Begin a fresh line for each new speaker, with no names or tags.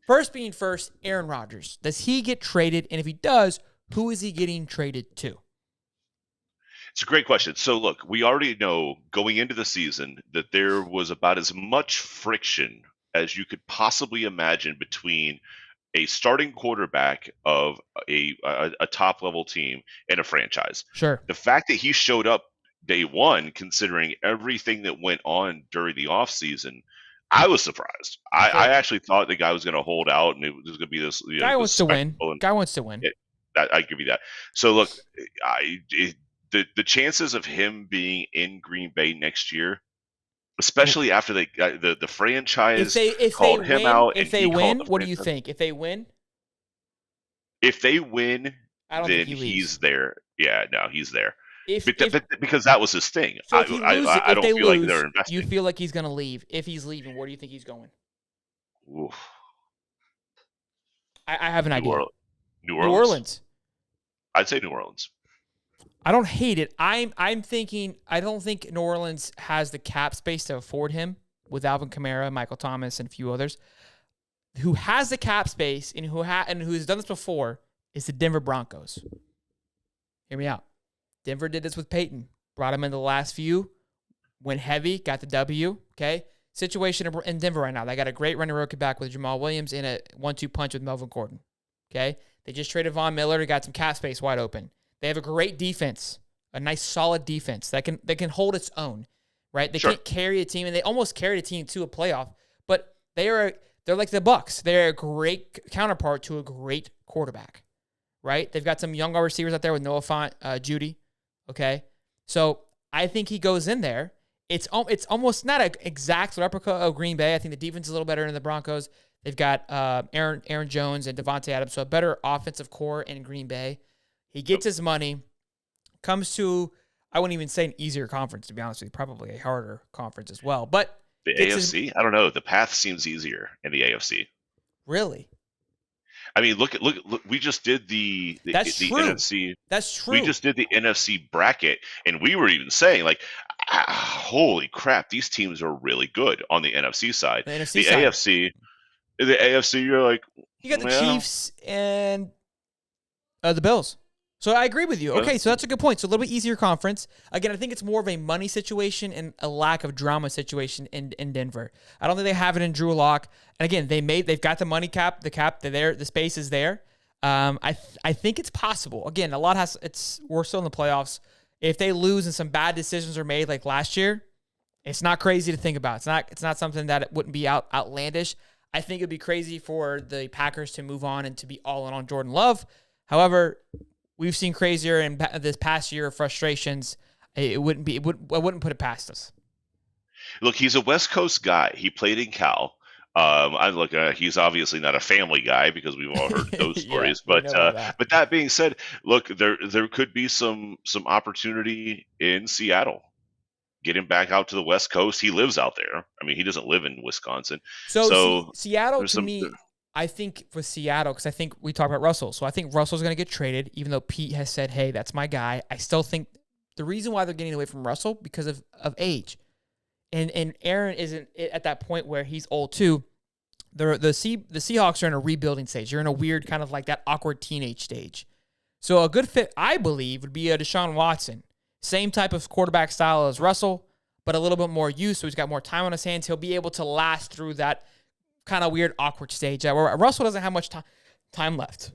First being first, Aaron Rodgers. Does he get traded? And if he does, who is he getting traded to?
It's a great question. So, look, we already know going into the season that there was about as much friction as you could possibly imagine between a starting quarterback of a top level team and a franchise.
Sure.
The fact that he showed up day one, considering everything that went on during the offseason, I was surprised. I
So,
actually thought the guy was going to hold out and it was going to be this,
guy
this
wants to win.
spectacle. And
Guy wants to win.
I give you that. So look, the chances of him being in Green Bay next year, especially after the
If
franchise
they
called him
win,
out and
if they
he called
win,
the
what do you
franchise.
think? If they win,
If they win,
I don't think
then
he leaves.
he's there. Yeah, no, he's there.
If
But because that was his thing.
so, if he loses,
I
if
don't
they
feel like
lose,
they're
you
investing.
feel like he's gonna leave. If he's leaving, where do you think he's going?
Oof.
I have an
New
idea.
Orleans. New
New
Orleans.
Orleans.
I'd say New Orleans.
I don't hate it. I'm thinking I don't think New Orleans has the cap space to afford him with Alvin Kamara, Michael Thomas, and a few others. Who has the cap space and who's done this before is the Denver Broncos. Hear me out. Denver did this with Peyton. Brought him in the last few, went heavy, got the W. Okay, situation in Denver right now. They got a great running rookie back with Jamal Williams and a 1-2 punch with Melvin Gordon. Okay, they just traded Von Miller. Got some cap space wide open. They have a great defense, a nice solid defense that can hold its own. Right, they
Sure.
can't carry a team, and they almost carried a team to a playoff. But they're like the Bucks. They're a great counterpart to a great quarterback. Right, they've got some young receivers out there with Noah Fant, Judy. Okay, so I think he goes in there. It's almost not an exact replica of Green Bay. I think the defense is a little better than the Broncos. They've got Aaron Jones and Devontae Adams, so a better offensive core in Green Bay. He gets his money, comes to, I wouldn't even say an easier conference, to be honest with you, probably a harder conference as well. But
The
gets his,
AFC. I don't know. The path seems easier in the AFC.
really,
I mean, look. We just did
that's
the
true.
NFC.
That's
We
true.
just did the NFC bracket, and we were even saying like, holy crap, these teams are really good on the NFC side.
The NFC
The
side,
AFC, you're like,
you got the
well,
Chiefs and the Bills. So I agree with you.
well,
Okay, so that's a good point. So a little bit easier conference. Again, I think it's more of a money situation and a lack of drama situation in Denver. I don't think they have it in Drew Lock. And again, they've got the money cap, the space is there. I think it's possible. Again, we're still in the playoffs. If they lose and some bad decisions are made like last year, it's not crazy to think about. It's not something that it wouldn't be outlandish. I think it'd be crazy for the Packers to move on and to be all in on Jordan Love. However, we've seen crazier in this past year of frustrations. I wouldn't put it past us.
look, he's a West Coast guy. He played in Cal. He's obviously not a family guy because we've all heard those
Yeah,
stories.
we know about that.
But that being said, look, there could be some opportunity in Seattle. Get him back out to the West Coast. He lives out there. I mean, he doesn't live in Wisconsin,
So
so
Seattle
there's
to
some.
me, I think for Seattle, because I think we talked about Russell. So I think Russell's going to get traded, even though Pete has said, hey, that's my guy. I still think the reason why they're getting away from Russell because of age. And Aaron isn't at that point where he's old too. The Seahawks are in a rebuilding stage. You're in a weird kind of like that awkward teenage stage. So a good fit, I believe, would be a Deshaun Watson. Same type of quarterback style as Russell, but a little bit more use. So he's got more time on his hands. He'll be able to last through that kind of weird awkward stage where Russell doesn't have much time left.